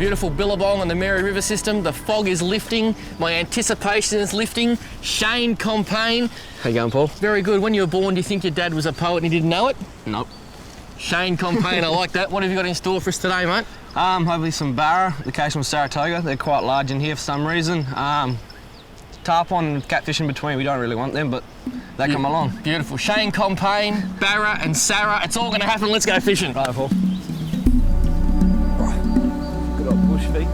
beautiful Billabong on the Mary River system. The fog is lifting. My anticipation is lifting. Shane Compain. How you going, Paul? Very good. When you were born, do you think your dad was a poet and he didn't know it? Nope. Shane Compain, I like that. What have you got in store for us today, mate? Hopefully some Barra, the occasional Saratoga. They're quite large in here for some reason. Tarpon and catfish in between, we don't really want them, but they come along. Beautiful. Shane Compain, Barra and Sarah. It's all going to happen. Let's go fishing. Right, Paul. Right. Good old push feet.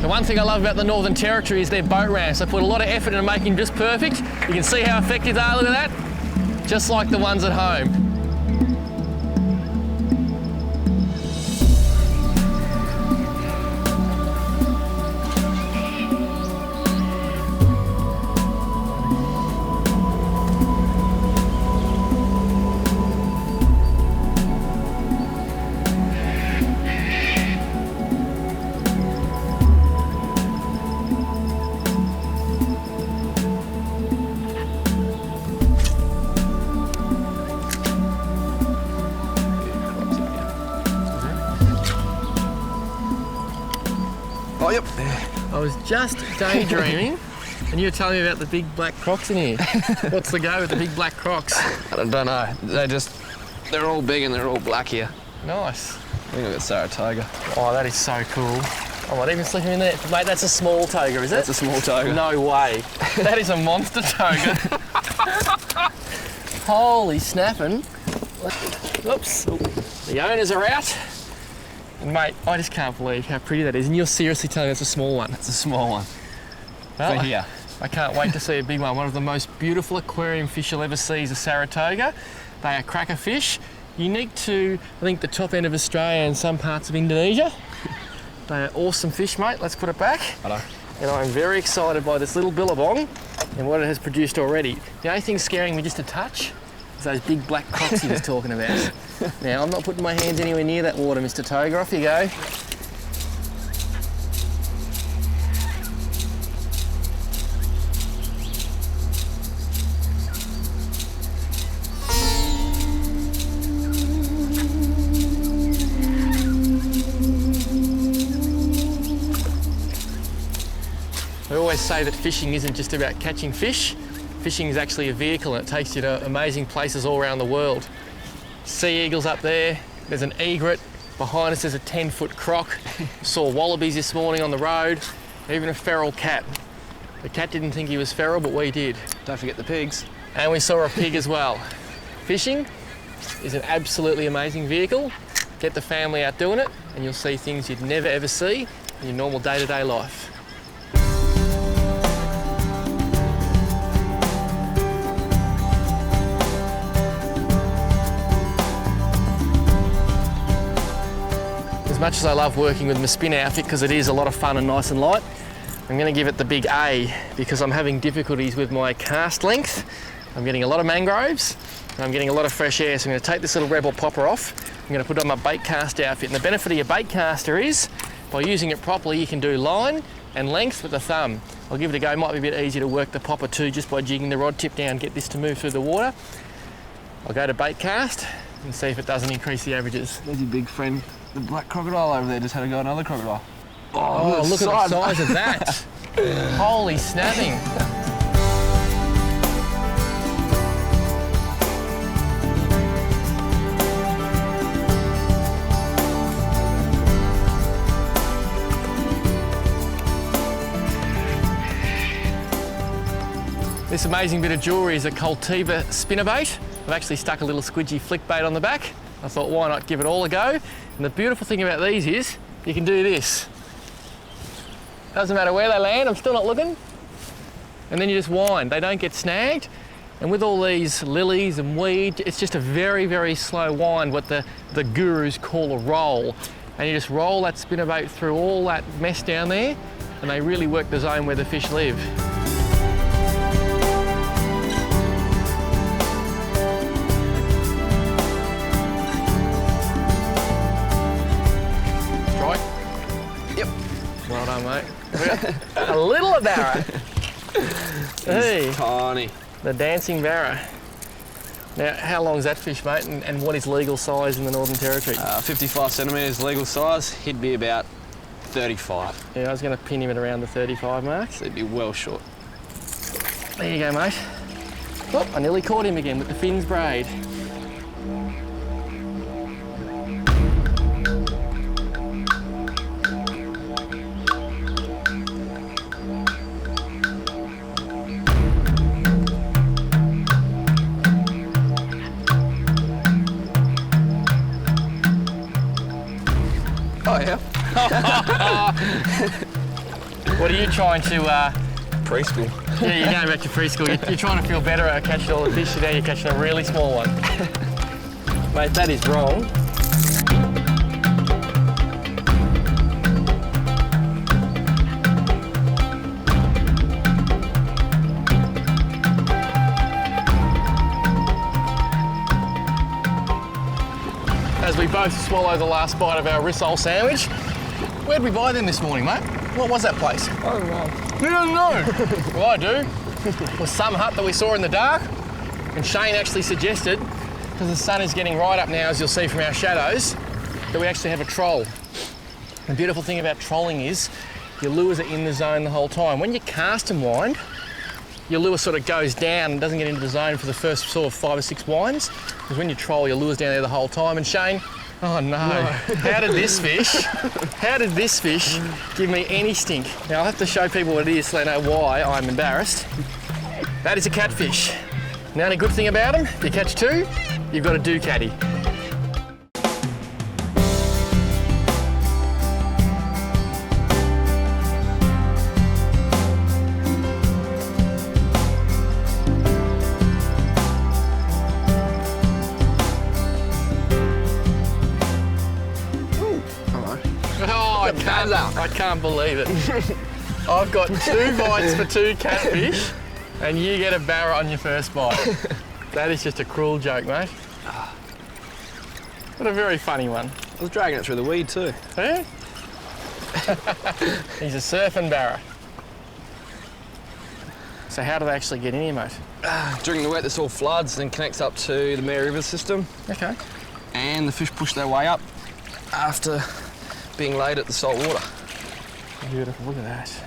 The one thing I love about the Northern Territory is their boat ramps. They put a lot of effort into making them just perfect. You can see how effective they are, look at that. Just like the ones at home. Oh, yep. I was just daydreaming and you were telling me about the big black crocs in here. What's the go with the big black crocs? I don't know. They're all big and they're all black here. Nice. I think I've got Saratoga. Oh, that is so cool. I might even slip him in there. Mate, that's a small toga, is it? That's a small toga. No way. That is a monster toga. Holy snapping. Oops. The owners are out. And mate, I just can't believe how pretty that is. And you're seriously telling me it's a small one? It's a small one. Well, for here. I can't wait to see a big one. One of the most beautiful aquarium fish you'll ever see is a Saratoga. They are cracker fish, unique to, I think, the top end of Australia and some parts of Indonesia. They are awesome fish, mate. Let's put it back. Hello. And I'm very excited by this little Billabong and what it has produced already. The only thing scaring me just a touch is those big black crocs he was talking about. Now, I'm not putting my hands anywhere near that water, Mr. Toga. Off you go. We always say that fishing isn't just about catching fish. Fishing is actually a vehicle and it takes you to amazing places all around the world. Sea eagles up there, there's an egret, behind us there's a 10-foot croc. Saw wallabies this morning on the road, even a feral cat. The cat didn't think he was feral, but we did. Don't forget the pigs. And we saw a pig as well. Fishing is an absolutely amazing vehicle. Get the family out doing it and you'll see things you'd never ever see in your normal day-to-day life. As much as I love working with my spin outfit because it is a lot of fun and nice and light, I'm going to give it the big A because I'm having difficulties with my cast length. I'm getting a lot of mangroves and I'm getting a lot of fresh air, so I'm going to take this little Rebel popper off. I'm going to put on my bait cast outfit, and the benefit of your bait caster is by using it properly you can do line and length with the thumb. I'll give it a go. It might be a bit easier to work the popper too just by jigging the rod tip down, get this to move through the water. I'll go to bait cast and see if it doesn't increase the averages. There's your big friend. The black crocodile over there just had to go another crocodile. Oh, look at the size of that. Holy snapping. This amazing bit of jewellery is a Cultiva spinnerbait. I've actually stuck a little squidgy flick bait on the back. I thought, why not give it all a go? And the beautiful thing about these is you can do this. Doesn't matter where they land, I'm still not looking. And then you just wind, they don't get snagged. And with all these lilies and weed, it's just a very, very slow wind, what the gurus call a roll. And you just roll that spinnerbait through all that mess down there, and they really work the zone where the fish live. Well done, mate. A little of Barra. Hey. Tiny. The dancing barra. Now, how long is that fish, mate, and what is legal size in the Northern Territory? 55 centimetres legal size. He'd be about 35. Yeah, I was going to pin him at around the 35 mark. So he'd be well short. There you go, mate. Oh, I nearly caught him again with the fins braid. Oh yeah. What are you trying to... Preschool. Yeah, you're going back to preschool. You're trying to feel better at catching all the fish. Now you're catching a really small one. Mate, that is wrong. As we both swallow the last bite of our rissole sandwich, where'd we buy them this morning, mate? What was that place? I don't know. You don't know? Well, I do. It was some hut that we saw in the dark, and Shane actually suggested, because the sun is getting right up now, as you'll see from our shadows, that we actually have a troll. The beautiful thing about trolling is your lures are in the zone the whole time. When you cast and wind, your lure sort of goes down and doesn't get into the zone for the first sort of 5 or 6 winds, because when you troll, your lure's down there the whole time. And Shane, oh no, how did this fish give me any stink? Now I'll have to show people what it is so they know why I'm embarrassed. That is a catfish. Now, the only good thing about them, if you catch 2, you've got a Ducati. I can't believe it. I've got 2 bites for 2 catfish, and you get a barra on your first bite. That is just a cruel joke, mate. What a very funny one. I was dragging it through the weed too. Eh? He's a surfing barra. So how do they actually get in here, mate? During the wet, this all floods and connects up to the Mare River system. Okay. And the fish push their way up after being laid at the salt water. Beautiful, look at that.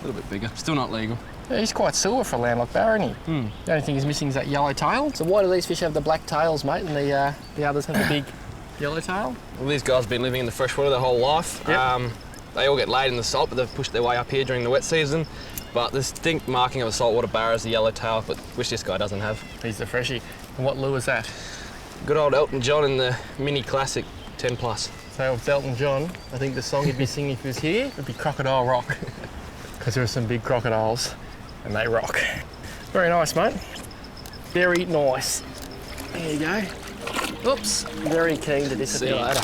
A little bit bigger, still not legal. Yeah, he's quite silver for a landlocked barra, isn't he? The only thing he's missing is that yellow tail. So why do these fish have the black tails, mate, and the others have the big yellow tail? Well, these guys have been living in the freshwater their whole life. Yep. They all get laid in the salt, but they've pushed their way up here during the wet season. But the distinct marking of a saltwater barra is the yellow tail, but which this guy doesn't have. He's the freshie. And what lure is that? Good old Elton John in the Mini Classic 10 Plus. So with Elton John, I think the song he'd be singing if he was here would be Crocodile Rock. Because there are some big crocodiles and they rock. Very nice, mate. Very nice. There you go. Oops, very keen to disappear. See you later.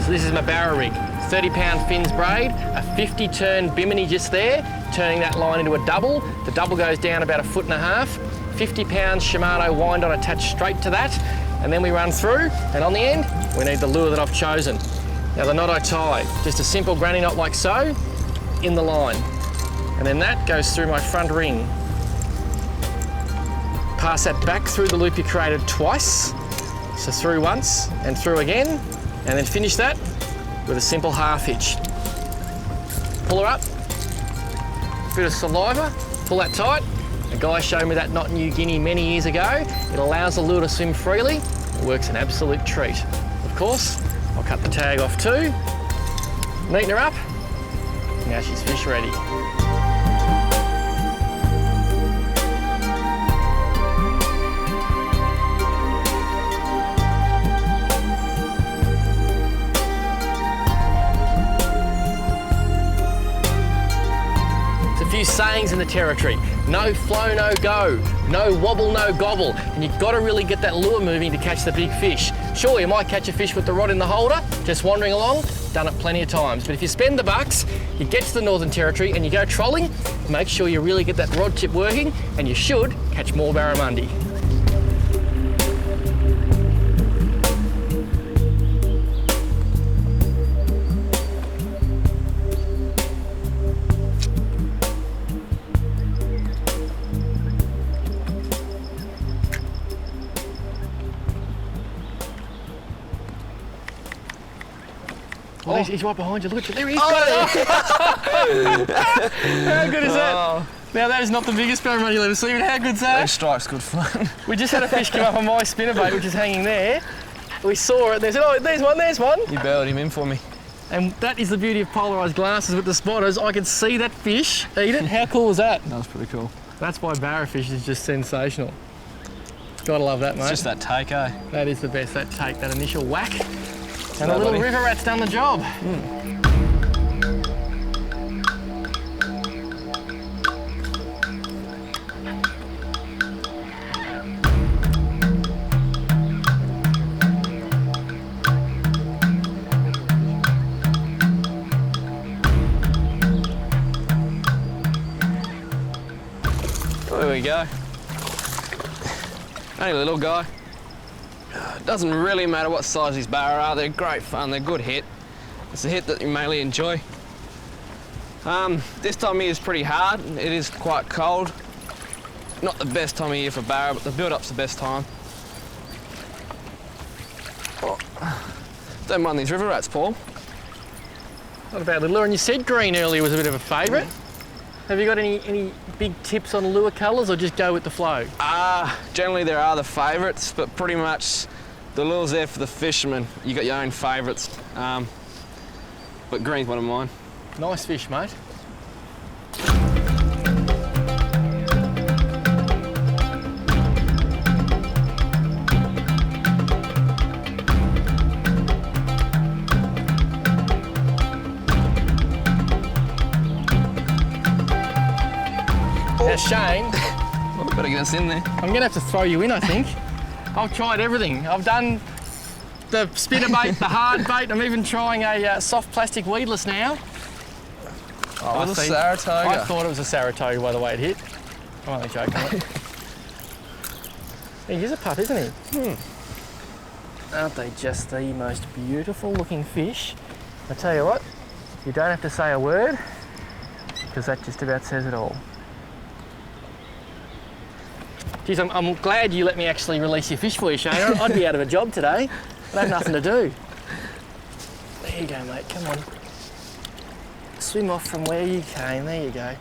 So this is my barra rig. 30-pound fins braid, a 50-turn bimini just there, turning that line into a double. The double goes down about 1.5 foot. 50 pounds Shimano wind on attached straight to that. And then we run through, and on the end, we need the lure that I've chosen. Now the knot I tie, just a simple granny knot like so, in the line. And then that goes through my front ring. Pass that back through the loop you created twice. So through once and through again, and then finish that with a simple half hitch. Pull her up, bit of saliva, pull that tight. A guy showed me that knot in New Guinea many years ago. It allows the lure to swim freely. It works an absolute treat. Of course, I'll cut the tag off too, neaten her up. Now she's fish ready. Few sayings in the territory. No flow, no go. No wobble, no gobble. And you've got to really get that lure moving to catch the big fish. Sure, you might catch a fish with the rod in the holder, just wandering along, done it plenty of times. But if you spend the bucks, you get to the Northern Territory and you go trolling, make sure you really get that rod tip working, and you should catch more barramundi. Oh, he's right behind you. Look at you. There he is. Oh, how good is that? Now, that is not the biggest barramundi you'll ever see, but how good's that? Those strikes good fun. We just had a fish come up on my spinnerbait, which is hanging there. We saw it and they said, oh, there's one. You bailed him in for me. And that is the beauty of polarised glasses with the spotters. I can see that fish eat it. How cool is that? That was pretty cool. That's why barrafish is just sensational. Gotta love that, mate. It's just that take, eh? That is the best, that take, that initial whack. And the little river rat's done the job. There we go. Only a little guy. Doesn't really matter what size these barra are, they're great fun, they're a good hit. It's a hit that you mainly enjoy. This time of year is pretty hard, it is quite cold. Not the best time of year for barra, but the build-up's the best time. Oh, don't mind these river rats, Paul. Not a bad little lure. And you said green earlier was a bit of a favourite. Have you got any big tips on lure colours, or just go with the flow? Generally there are the favourites, but pretty much the lure's there for the fishermen. You got your own favourites, but green's one of mine. Nice fish, mate. Now, Shane, Better get us in there. I'm gonna have to throw you in, I think. I've tried everything. I've done the spinnerbait, the hard bait. I'm even trying a soft plastic weedless now. Oh, it was a Saratoga. I thought it was a Saratoga by the way it hit. I'm only joking. He is a pup, isn't he? Aren't they just the most beautiful looking fish? I tell you what, you don't have to say a word, because that just about says it all. Geez, I'm glad you let me actually release your fish for you, Shane. I'd be out of a job today. I'd have nothing to do. There you go, mate, come on. Swim off from where you came, there you go.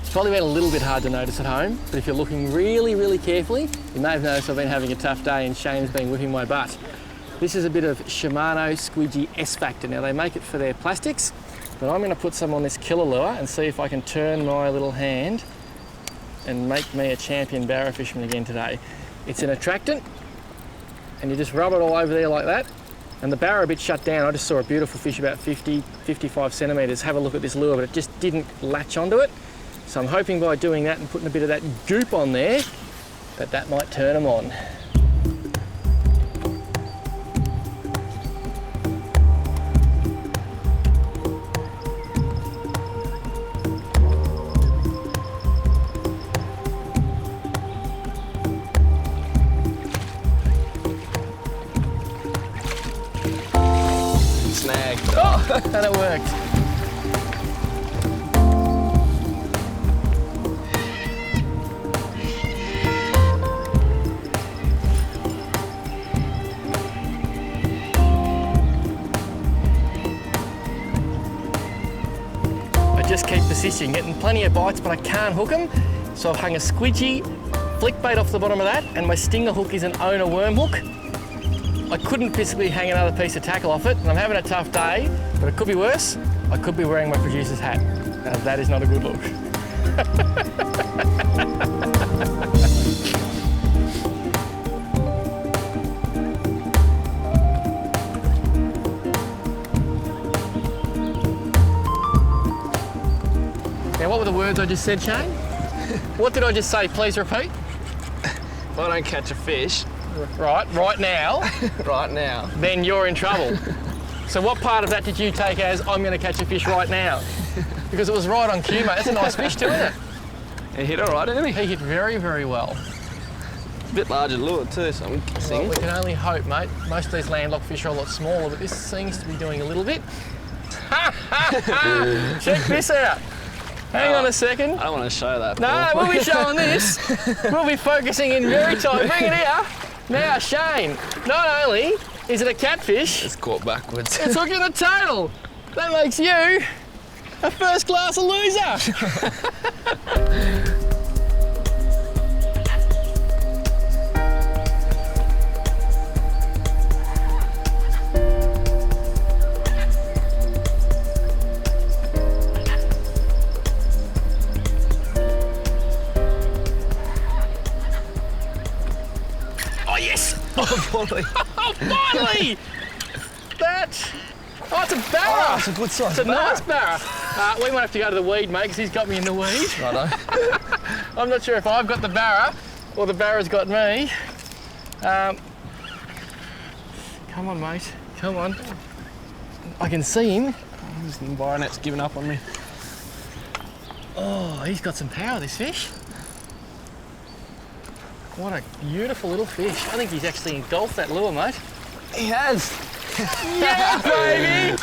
It's probably been a little bit hard to notice at home, but if you're looking really, really carefully, you may have noticed I've been having a tough day and Shane's been whipping my butt. This is a bit of Shimano Squidgy S-Factor. Now they make it for their plastics, but I'm going to put some on this killer lure and see if I can turn my little hand and make me a champion barra fisherman again today. It's an attractant, and you just rub it all over there like that, and the barra a bit shut down. I just saw a beautiful fish about 50, 55 centimetres. Have a look at this lure, but it just didn't latch onto it. So I'm hoping by doing that and putting a bit of that goop on there, that might turn them on. Snagged. Oh, and it worked. Just keep persisting, getting plenty of bites, but I can't hook them. So I've hung a squidgy flick bait off the bottom of that, and my stinger hook is an owner worm hook. I couldn't physically hang another piece of tackle off it, and I'm having a tough day, but it could be worse. I could be wearing my producer's hat. Now that is not a good look. what were the words I just said, Shane? What did I just say? Please repeat. If I don't catch a fish Right now, right now, then you're in trouble. So what part of that did you take as, I'm going to catch a fish right now? Because it was right on cue, mate. That's a nice fish too, isn't it? he hit all right, didn't he? He hit very, very well. A bit larger lure too, so I'm guessing. Well, we can only hope, mate. Most of these landlocked fish are a lot smaller, but this seems to be doing a little bit. Check this out. Hang on a second. I don't want to show that. No, Paul. we'll be showing this. We'll be focusing in very tight. Bring it here. Now, Shane, not only is it a catfish, It's caught backwards. it's hooked in the tail. That makes you a first-class loser. Oh, yes. Finally. Oh, finally! Oh, it's a barra. Oh, it's a good size It's a nice barra. We might have to go to the weed, mate, because he's got me in the weed. Righto. I'm not sure if I've got the barra or the barra's got me. Come on, mate. Come on. I can see him. This environment's given up on me. Oh, he's got some power, this fish. What a beautiful little fish. I think he's actually engulfed that lure, mate. He has. Yeah, baby!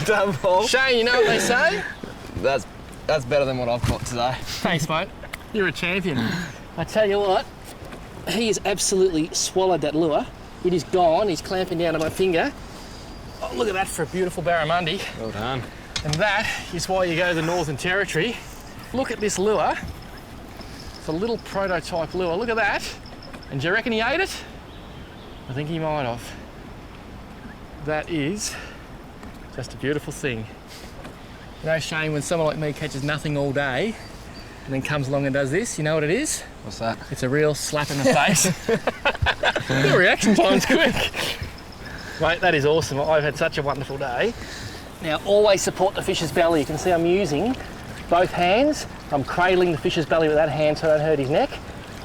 Done, Paul. Shane, you know what they say? That's better than what I've caught today. Thanks, mate. You're a champion. I tell you what, he has absolutely swallowed that lure. It is gone. He's clamping down on my finger. Oh, look at that for a beautiful barramundi. Well done. And that is why you go to the Northern Territory. Look at this lure. It's a little prototype lure. Look at that. And do you reckon he ate it? I think he might have. That is just a beautiful thing. You know, Shane, when someone like me catches nothing all day and then comes along and does this, you know what it is? What's that? It's a real slap in the face. Your reaction time's quick. Mate, that is awesome. I've had such a wonderful day. Now, always support the fish's belly. You can see I'm using both hands. I'm cradling the fish's belly with that hand so I don't hurt his neck.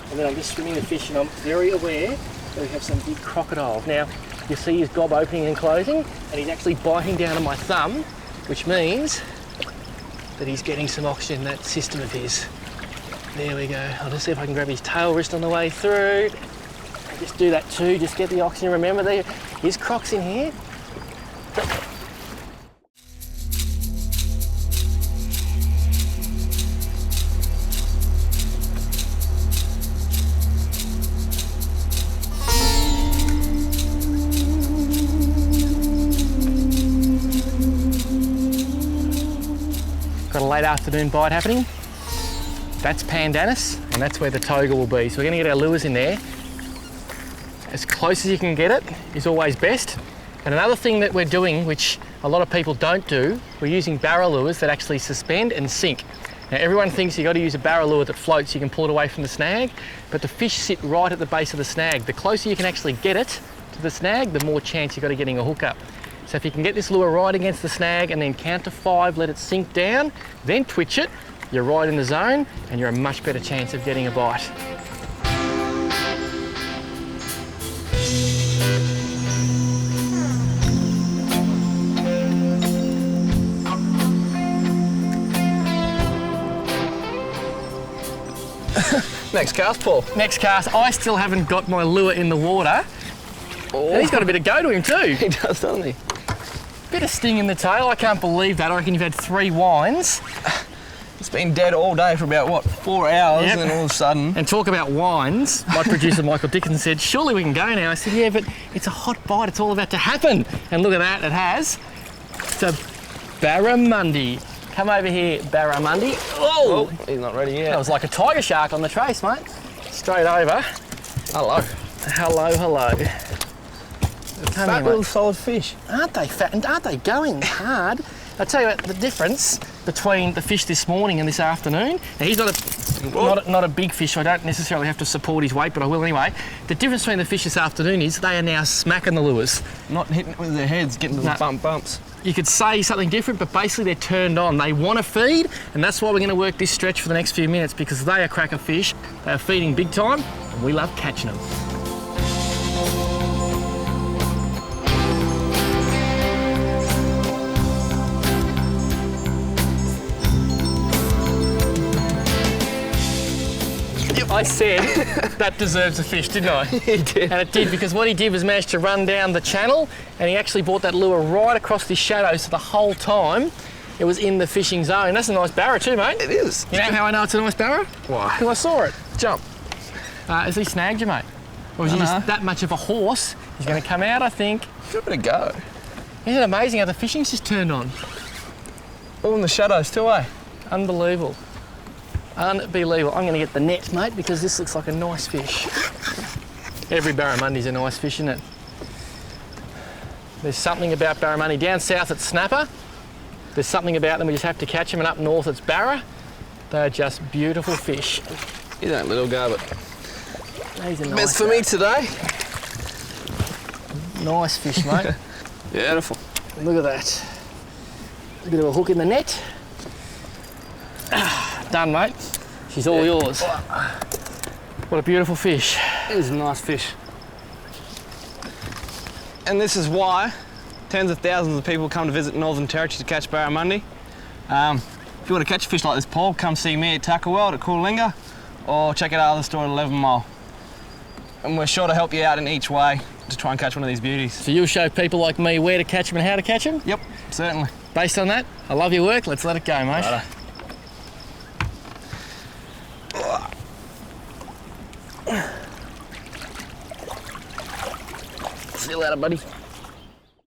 And then I'm just swimming the fish, and I'm very aware that we have some big crocodiles. Now, you see his gob opening and closing, and he's actually biting down on my thumb, which means that he's getting some oxygen in that system of his. There we go. I'll just see if I can grab his tail wrist on the way through. Just do that too, just get the oxygen. Remember, there is crocs in here. Got a late afternoon bite happening. That's Pandanus, and that's where the toga will be. So we're gonna get our lures in there. As close as you can get it is always best. And another thing that we're doing, which a lot of people don't do, we're using barra lures that actually suspend and sink. Now everyone thinks you've got to use a barra lure that floats, you can pull it away from the snag, but the fish sit right at the base of the snag. The closer you can actually get it to the snag, the more chance you've got of getting a hookup. So if you can get this lure right against the snag and then count to 5, let it sink down, then twitch it, you're right in the zone and you're a much better chance of getting a bite. Next cast, Paul. Next cast, I still haven't got my lure in the water. Oh. And he's got a bit of go to him too. He does, doesn't he? Bit of sting in the tail, I can't believe that. I reckon you've had 3 wines. It's been dead all day for about, what, 4 hours, Yep. and then all of a sudden... And talk about wines, my producer Michael Dickinson said, surely we can go now. I said, yeah, but it's a hot bite, it's all about to happen. And look at that, it has. It's a barramundi. Come over here, barramundi. Oh, Oh, he's not ready that yet. was like a tiger shark on the trace, mate. Straight over. Hello. Hello, hello. Come Fat here, little mate. solid fish. Aren't they fat and aren't they going hard? I'll tell you what, the difference between the fish this morning and this afternoon, now he's not a big fish, so I don't necessarily have to support his weight, but I will anyway. The difference between the fish this afternoon is they are now smacking the lures. Not hitting it with their heads, getting those No. bumps. you could say something different, but basically they're turned on. They want to feed, and that's why we're going to work this stretch for the next few minutes, because they are cracker fish. They are feeding big time, and we love catching them. I said that deserves a fish, didn't I? He did. And it did, because what he did was manage to run down the channel, and he actually brought that lure right across this shadow, so the whole time it was in the fishing zone. That's a nice barra too, mate. It is. You know how I know it's a nice barra? Why? Because I saw it. Jump. Has he snagged you, mate? Or is he just that much of a horse? He's going to come out, I think. Give it a go. Isn't it amazing how the fishing's just turned on? All in the shadows too, eh? Unbelievable. Unbelievable. I'm going to get the net, mate, because this looks like a nice fish. Every barramundi's a nice fish, isn't it? There's something about barramundi. Down south it's snapper. There's something about them, we just have to catch them, and up north it's barra. They're just beautiful fish. You don't little go, but These are nice. best for me today. Nice fish, mate. Beautiful. Look at that. A bit of a hook in the net. Done, mate. She's all yours. What a beautiful fish. It is a nice fish. And this is why tens of thousands of people come to visit Northern Territory to catch barramundi. If you want to catch a fish like this, Paul, come see me at Tackle World at Coolinga, or check out our other store at 11 Mile. And we're sure to help you out in each way to try and catch one of these beauties. So you'll show people like me where to catch them and how to catch them? Yep, certainly. Based on that, I love your work. Let's let it go, mate. Righto. See you later, buddy.